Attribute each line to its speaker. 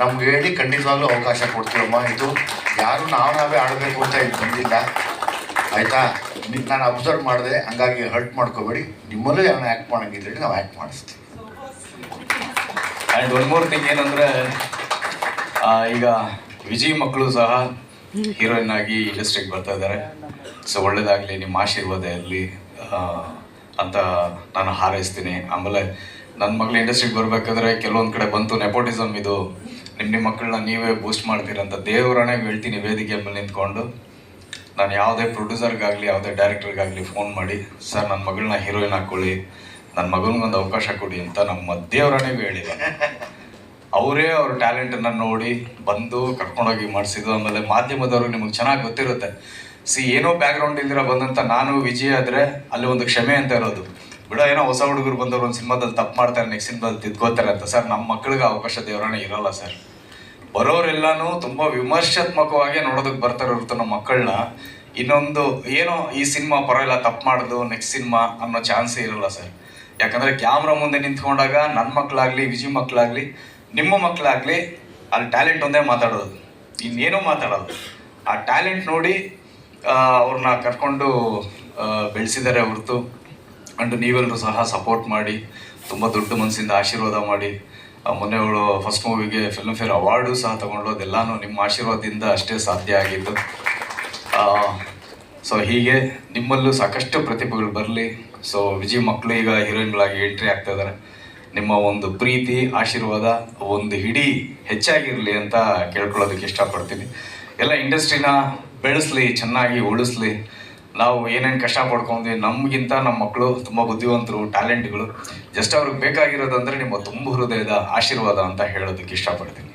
Speaker 1: ನಮ್ಗೆ ಹೇಳಿ ಖಂಡಿತವಾಗ್ಲೂ ಅವಕಾಶ ಕೊಡ್ತೀವಮ್ಮ. ಇದು ಯಾರು ನಾವೇ ಆಡಬೇಕು ಅಂತ ಇಲ್ಲಿ ಬಂದಿಲ್ಲ, ಆಯಿತಾ? ನಾನು ಅಬ್ಸರ್ವ್ ಮಾಡಿದೆ, ಹಂಗಾಗಿ ಹರ್ಟ್ ಮಾಡ್ಕೋಬೇಡಿ. ನಿಮ್ಮಲ್ಲೂ ಯಾರನ್ನ ಆ್ಯಕ್ಟ್ ಮಾಡೋಂಗಿದ್ರೆ ನಾವು ಆ್ಯಕ್ಟ್ ಮಾಡಿಸ್ತೀವಿ.
Speaker 2: ಆ್ಯಂಡ್ ಒನ್ ಮೋರ್ ಥಿಂಗ್ ಏನಂದರೆ, ಈಗ ವಿಜಯ್ ಮಕ್ಕಳು ಸಹ ಹೀರೋಯಿನ್ ಆಗಿ ಇಂಡಸ್ಟ್ರಿಗೆ ಬರ್ತಾ ಇದ್ದಾರೆ. ಸೊ ಒಳ್ಳೇದಾಗಲಿ, ನಿಮ್ಮ ಆಶೀರ್ವಾದ ಇರಲಿ ಅಂತ ನಾನು ಹಾರೈಸ್ತೀನಿ. ಆಮೇಲೆ ನನ್ನ ಮಗಳು ಇಂಡಸ್ಟ್ರಿಗೆ ಬರಬೇಕಾದ್ರೆ ಕೆಲವೊಂದು ಕಡೆ ಬಂತು ನೆಪೋಟಿಸಮ್, ಇದು ನಿಮ್ಮ ಮಕ್ಕಳನ್ನ ನೀವೇ ಬೂಸ್ಟ್ ಮಾಡ್ತೀರಂತ ದೇವರನ್ನೇ ಹೇಳ್ತೀನಿ ವೇದಿಕೆ ಮೇಲೆ ನಿಂತ್ಕೊಂಡು. ನಾನು ಯಾವುದೇ ಪ್ರೊಡ್ಯೂಸರ್ಗಾಗಲಿ ಯಾವುದೇ ಡೈರೆಕ್ಟರ್ಗಾಗಲಿ ಫೋನ್ ಮಾಡಿ, ಸರ್ ನನ್ನ ಮಗಳನ್ನ ಹೀರೋಯಿನ್ ಹಾಕ್ಕೊಳ್ಳಿ, ನನ್ನ ಮಗನಿಗೊಂದು ಅವಕಾಶ ಕೊಡಿ ಅಂತ ನಮ್ಮ ದೇವರನ್ನೇ ಹೇಳಿದೆ. ಅವರೇ ಅವ್ರ ಟ್ಯಾಲೆಂಟನ್ನು ನೋಡಿ ಬಂದು ಕರ್ಕೊಂಡೋಗಿ ಮಾಡಿಸಿದ್ದು. ಆಮೇಲೆ ಮಾಧ್ಯಮದವ್ರಿಗೆ ನಿಮಗೆ ಚೆನ್ನಾಗಿ ಗೊತ್ತಿರುತ್ತೆ, ಏನೋ ಬ್ಯಾಕ್ಗ್ರೌಂಡ್ ಇಲ್ದಿರ ಬಂದಂಥ ನಾನು ವಿಜಯ್ ಆದರೆ ಅಲ್ಲಿ ಒಂದು ಕ್ಷಮೆ ಅಂತ ಇರೋದು. ಬಿಡ, ಏನೋ ಹೊಸ ಹುಡುಗರು ಬಂದವರು ಒಂದು ಸಿನಿಮಾದಲ್ಲಿ ತಪ್ಪು ಮಾಡ್ತಾರೆ, ನೆಕ್ಸ್ಟ್ ಸಿನಿಮಾದಲ್ಲಿ ತಿದ್ಕೋತಾರೆ ಅಂತ. ಸರ್, ನಮ್ಮ ಮಕ್ಕಳಿಗೆ ಅವಕಾಶ ದೇವರನ್ನ ಇರೋಲ್ಲ ಸರ್. ಬರೋರೆಲ್ಲನೂ ತುಂಬ ವಿಮರ್ಶಾತ್ಮಕವಾಗಿ ನೋಡೋದಕ್ಕೆ ಬರ್ತಾರೆ ಹೊರತು ನಮ್ಮ ಮಕ್ಕಳನ್ನ ಇನ್ನೊಂದು ಏನೋ ಈ ಸಿನಿಮಾ ಪರವಾಗಿಲ್ಲ ತಪ್ಪು ಮಾಡೋದು ನೆಕ್ಸ್ಟ್ ಸಿನಿಮಾ ಅನ್ನೋ ಚಾನ್ಸೇ ಇರೋಲ್ಲ ಸರ್. ಯಾಕಂದರೆ ಕ್ಯಾಮ್ರಾ ಮುಂದೆ ನಿಂತ್ಕೊಂಡಾಗ ನನ್ನ ಮಕ್ಕಳಾಗಲಿ ವಿಜಯ್ ಮಕ್ಕಳಾಗಲಿ ನಿಮ್ಮ ಮಕ್ಕಳಾಗಲಿ ಅಲ್ಲಿ ಟ್ಯಾಲೆಂಟ್ ಒಂದೇ ಮಾತಾಡೋದು, ಇನ್ನೇನೂ ಮಾತಾಡೋದು. ಆ ಟ್ಯಾಲೆಂಟ್ ನೋಡಿ ಅವ್ರನ್ನ ಕರ್ಕೊಂಡು ಬೆಳೆಸಿದ್ದಾರೆ ಹೊರತು. ಅಂಡ್ ನೀವೆಲ್ಲರೂ ಸಹ ಸಪೋರ್ಟ್ ಮಾಡಿ, ತುಂಬ ದೊಡ್ಡ ಮನಸ್ಸಿಂದ ಆಶೀರ್ವಾದ ಮಾಡಿ. ಮೊನ್ನೆ ಅವಳು ಫಸ್ಟ್ ಮೂವಿಗೆ ಫಿಲ್ಮ್ಫೇರ್ ಅವಾರ್ಡು ಸಹ ತಗೊಂಡು, ಅದೆಲ್ಲನೂ ನಿಮ್ಮ ಆಶೀರ್ವಾದದಿಂದ ಅಷ್ಟೇ ಸಾಧ್ಯ ಆಗಿದ್ದು. ಸೊ ಹೀಗೆ ನಿಮ್ಮಲ್ಲೂ ಸಾಕಷ್ಟು ಪ್ರತಿಭೆಗಳು ಬರಲಿ. ಸೊ ವಿಜಯ್ ಮಕ್ಕಳು ಈಗ ಹೀರೋಯಿನ್ಗಳಾಗಿ ಎಂಟ್ರಿ ಆಗ್ತಾ ಇದ್ದಾರೆ. ನಿಮ್ಮ ಒಂದು ಪ್ರೀತಿ ಆಶೀರ್ವಾದ ಒಂದು ಹಿಡಿ ಹೆಚ್ಚಾಗಿರಲಿ ಅಂತ ಕೇಳ್ಕೊಳ್ಳೋದಕ್ಕೆ ಇಷ್ಟಪಡ್ತೀನಿ. ಎಲ್ಲ ಇಂಡಸ್ಟ್ರಿನ ಬೆಳೆಸಲಿ, ಚೆನ್ನಾಗಿ ಉಳಿಸ್ಲಿ. ನಾವು ಏನೇನು ಕಷ್ಟ ಪಡ್ಕೊಂಡ್ವಿ, ನಮಗಿಂತ ನಮ್ಮ ಮಕ್ಕಳು ತುಂಬ ಬುದ್ಧಿವಂತರು, ಟ್ಯಾಲೆಂಟ್ಗಳು. ಜಸ್ಟ್ ಅವ್ರಿಗೆ ಬೇಕಾಗಿರೋದಂದರೆ ನಿಮ್ಮ ತುಂಬ ಹೃದಯದ ಆಶೀರ್ವಾದ ಅಂತ ಹೇಳೋದಕ್ಕೆ ಇಷ್ಟಪಡ್ತೀನಿ.